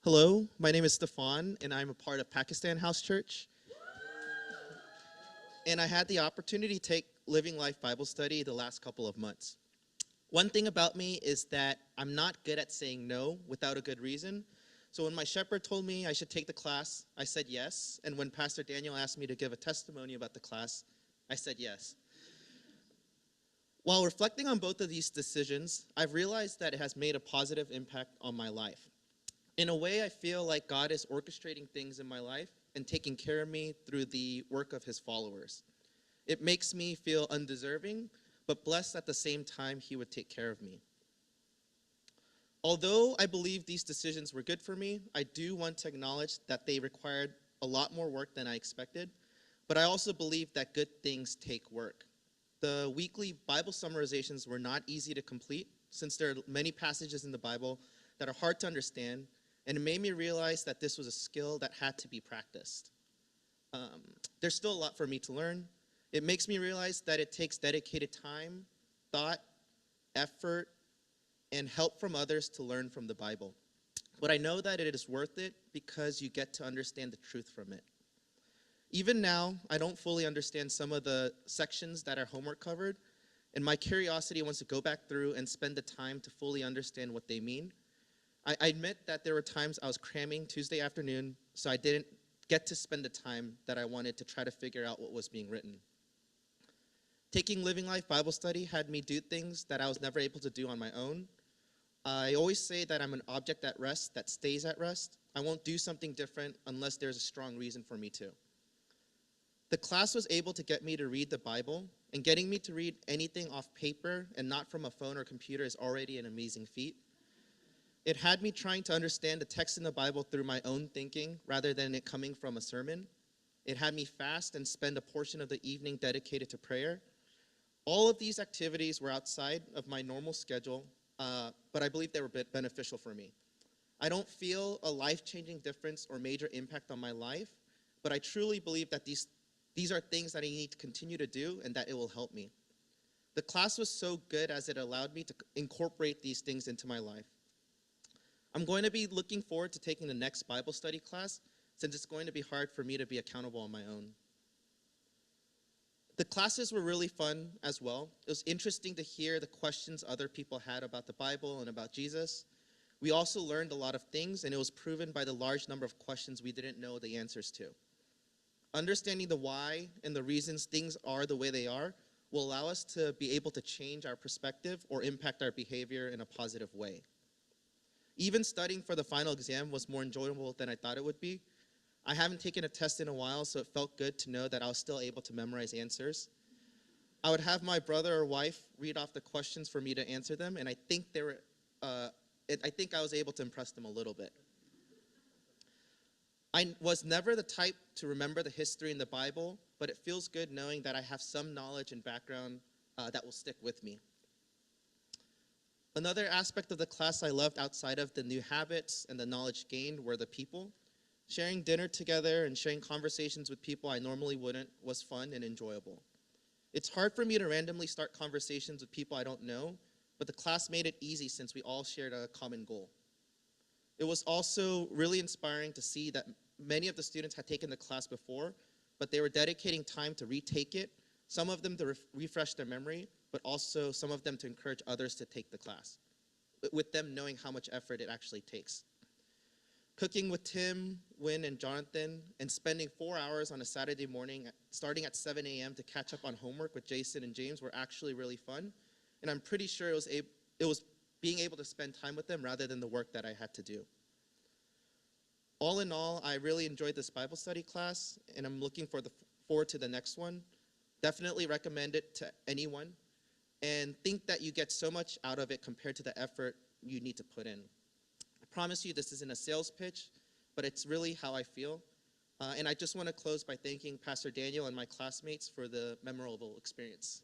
Hello, my name is Stefan, and I'm a part of Pakistan House Church. And I had the opportunity to take Living Life Bible Study the last couple of months. One thing about me is that I'm not good at saying no without a good reason. So when my shepherd told me I should take the class, I said yes. And when Pastor Daniel asked me to give a testimony about the class, I said yes. While reflecting on both of these decisions, I've realized that it has made a positive impact on my life. In a way, I feel like God is orchestrating things in my life and taking care of me through the work of his followers. It makes me feel undeserving, but blessed at the same time he would take care of me. Although I believe these decisions were good for me, I do want to acknowledge that they required a lot more work than I expected, but I also believe that good things take work. The weekly Bible summarizations were not easy to complete since there are many passages in the Bible that are hard to understand, and it made me realize that this was a skill that had to be practiced. There's still a lot for me to learn. It makes me realize that it takes dedicated time, thought, effort, and help from others to learn from the Bible. But I know that it is worth it because you get to understand the truth from it. Even now, I don't fully understand some of the sections that our homework covered, and my curiosity wants to go back through and spend the time to fully understand what they mean. I admit that there were times I was cramming Tuesday afternoon, so I didn't get to spend the time that I wanted to try to figure out what was being written. Taking Living Life Bible Study had me do things that I was never able to do on my own. I always say that I'm an object at rest that stays at rest. I won't do something different unless there's a strong reason for me to. The class was able to get me to read the Bible, and getting me to read anything off paper and not from a phone or computer is already an amazing feat. It had me trying to understand the text in the Bible through my own thinking rather than it coming from a sermon. It had me fast and spend a portion of the evening dedicated to prayer. All of these activities were outside of my normal schedule, but I believe they were beneficial for me. I don't feel a life-changing difference or major impact on my life, but I truly believe that these are things that I need to continue to do and that it will help me. The class was so good as it allowed me to incorporate these things into my life. I'm going to be looking forward to taking the next Bible study class since it's going to be hard for me to be accountable on my own. The classes were really fun as well. It was interesting to hear the questions other people had about the Bible and about Jesus. We also learned a lot of things, and it was proven by the large number of questions we didn't know the answers to. Understanding the why and the reasons things are the way they are will allow us to be able to change our perspective or impact our behavior in a positive way. Even studying for the final exam was more enjoyable than I thought it would be. I haven't taken a test in a while, so it felt good to know that I was still able to memorize answers. I would have my brother or wife read off the questions for me to answer them, and I think I was able to impress them a little bit. I was never the type to remember the history in the Bible, but it feels good knowing that I have some knowledge and background that will stick with me. Another aspect of the class I loved outside of the new habits and the knowledge gained were the people. Sharing dinner together and sharing conversations with people I normally wouldn't was fun and enjoyable. It's hard for me to randomly start conversations with people I don't know, but the class made it easy since we all shared a common goal. It was also really inspiring to see that many of the students had taken the class before, but they were dedicating time to retake it, some of them to refresh their memory, but also some of them to encourage others to take the class, with them knowing how much effort it actually takes. Cooking with Tim, Wynn, and Jonathan, and spending 4 hours on a Saturday morning, starting at 7 a.m. to catch up on homework with Jason and James were actually really fun, and I'm pretty sure it was being able to spend time with them rather than the work that I had to do. All in all, I really enjoyed this Bible study class, and I'm looking forward to the next one. Definitely recommend it to anyone, and think that you get so much out of it compared to the effort you need to put in. I promise you this isn't a sales pitch, but it's really how I feel. And I just want to close by thanking Pastor Daniel and my classmates for the memorable experience.